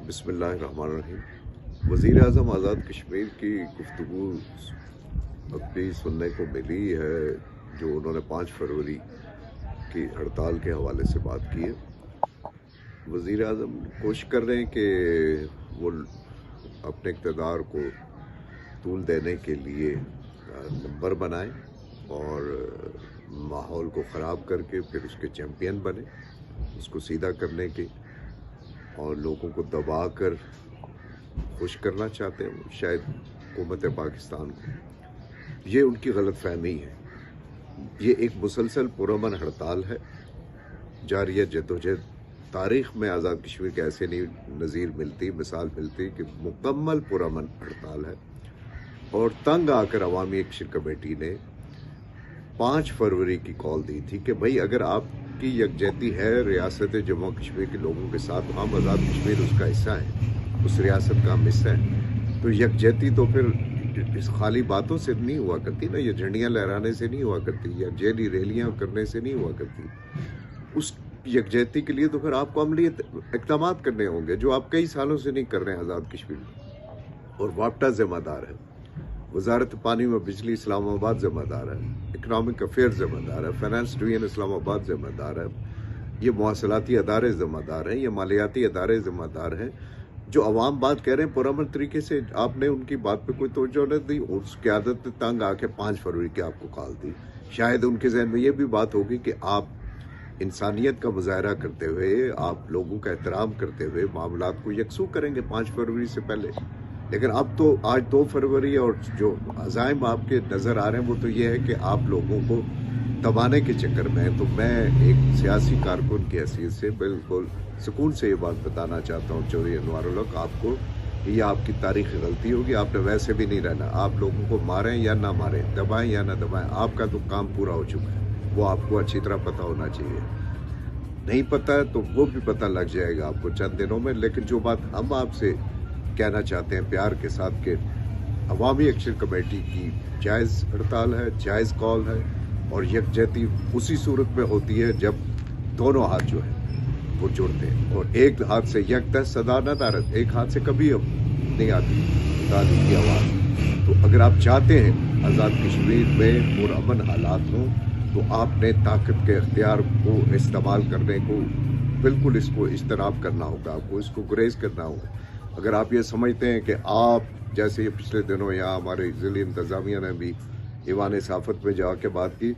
बिस्मिल्लाहिर्रहमानिर्रहीम। वज़ीर आज़म आज़ाद कश्मीर की गुफ्तगू अभी सुनने को मिली है, जो उन्होंने 5 फरवरी की हड़ताल के हवाले से बात की है। वज़ीर आज़म कोशिश कर रहे हैं कि वो अपने इक़्तिदार को तूल देने के लिए नंबर बनाएं और माहौल को ख़राब करके फिर उसके चैम्पियन बने, उसको सीधा करने के और लोगों को दबा कर खुश करना चाहते हैं शायद हुकूमत पाकिस्तान को। ये उनकी गलत फहमी है। ये एक मुसलसल पुरअमन हड़ताल है, जारी जद्दोजहद। तारीख़ में आज़ाद कश्मीर के ऐसे नहीं नज़ीर मिलती, मिसाल मिलती कि मुकम्मल पुरअमन हड़ताल है। और तंग आकर अवामी एक्शन कमेटी ने 5 फरवरी की कॉल दी थी कि भाई अगर आपकी यकजहती है रियासत जम्मू कश्मीर के लोगों के साथ, हम आज़ाद कश्मीर उसका हिस्सा है, उस रियासत का हम हिस्सा है, तो यकजहती तो फिर इस खाली बातों से नहीं हुआ करती ना, ये झंडियाँ लहराने से नहीं हुआ करती या जेली रैलियाँ करने से नहीं हुआ करती। उस यकजहती के लिए तो फिर आपको अमली इक़दाम करने होंगे, जो आप कई सालों से नहीं कर रहे हैं आज़ाद कश्मीर में। और वापटा ज़िम्मेदार है, वजारत पानी व बिजली इस्लामाबाद ज़िम्मेदार है, इकनॉमिक अफेयर ज़िम्मेदार है, फाइनेंस डिवीजन इस्लामाबाद ज़िम्मेदार है, ये मवासलाती अदारे ज़िम्मेदार हैं, ये मालियाती अदारे ज़िम्मेदार हैं। जो अवाम बात कह रहे हैं पुरअमन तरीके से, आपने उनकी बात पे कोई तवज्जो नहीं दी। उस क़यादत ने तंग आके 5 फरवरी की आपको कॉल दी। शायद उनके जहन में ये भी बात होगी कि आप इंसानियत का मुजाहरा करते हुए, आप लोगों का एहतराम करते हुए मामलात को यकसू करेंगे 5 फरवरी से पहले। लेकिन अब तो आज 2 फरवरी और जो अज़ाइम आपके नज़र आ रहे हैं वो तो ये है कि आप लोगों को दबाने के चक्कर में है। तो मैं एक सियासी कारकुन की हैसियत से बिल्कुल सुकून से ये बात बताना चाहता हूँ चौधरी अनवारुल हक आपको, ये आपकी तारीख़ी गलती होगी। आपने वैसे भी नहीं रहना, आप लोगों को मारें या ना मारें, दबाएं या ना दबाएं, आपका तो काम पूरा हो चुका है, वो आपको अच्छी तरह पता होना चाहिए। नहीं पता है तो वो भी पता लग जाएगा आपको चंद दिनों में। लेकिन जो बात हम आपसे कहना चाहते हैं प्यार के साथ कि अवामी एक्शन कमेटी की जायज़ हड़ताल है, जायज़ कॉल है, और यकजहती उसी सूरत में होती है जब दोनों हाथ जो है वो जुड़ते हैं। और एक हाथ से यकदम सदा न दारत, एक हाथ से कभी अब नहीं आती दादी की आवाज़। तो अगर आप चाहते हैं आज़ाद कश्मीर में पुरअमन हालात हों तो आपने ताकत के इख्तियार को इस्तेमाल करने को बिल्कुल इसको इज्तनाब करना होगा, आपको इसको गुरेज करना होगा। अगर आप ये समझते हैं कि आप जैसे ये पिछले दिनों यहाँ हमारे ज़िली इंतज़ामिया ने भी ईवान साफ़त में जाके बात की,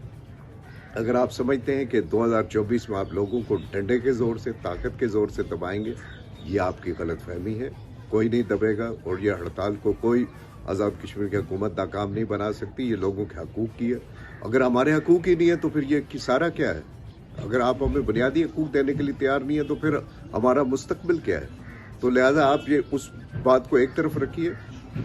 अगर आप समझते हैं कि 2024 में आप लोगों को डंडे के ज़ोर से, ताकत के ज़ोर से दबाएंगे, ये आपकी गलत फहमी है। कोई नहीं दबेगा और ये हड़ताल को कोई आज़ाद कश्मीर की हुकूमत नाकाम नहीं बना सकती। ये लोगों के हकूक़ की है। अगर हमारे हकूक़ ही नहीं है तो फिर ये सारा क्या है? अगर आप हमें बुनियादी हकूक़ देने के लिए तैयार नहीं है तो फिर हमारा मुस्तकबिल क्या है? तो लिहाजा आप ये उस बात को एक तरफ रखिए,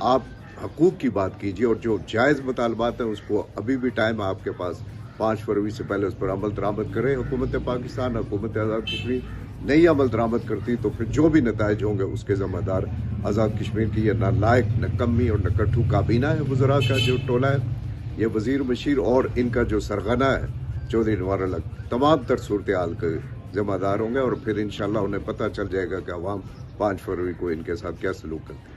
आप हकूक़ की बात कीजिए और जो जायज़ मुतालबात हैं उसको अभी भी टाइम है आपके पास, 5 फरवरी से पहले उस पर अमल दरामद करें। हुकूमत पाकिस्तान, हुकूमत आज़ाद कश्मीर नहीं अमल दरामद करती तो फिर जो भी नताइज होंगे उसके ज़िम्मेदार आज़ाद कश्मीर की ये नालायक, नकम्मी और नकट्ठू काबीना है, वज़रा का जो टोला है, ये वज़ीर बशीर और इनका जो सरगना है चौधरी अनवारुल हक, तमाम तर सूरत हाल के ज़िम्मेदार होंगे। और फिर इंशाअल्लाह उन्हें पता चल जाएगा कि अवाम 5 फरवरी को इनके साथ क्या सलूक करते हैं।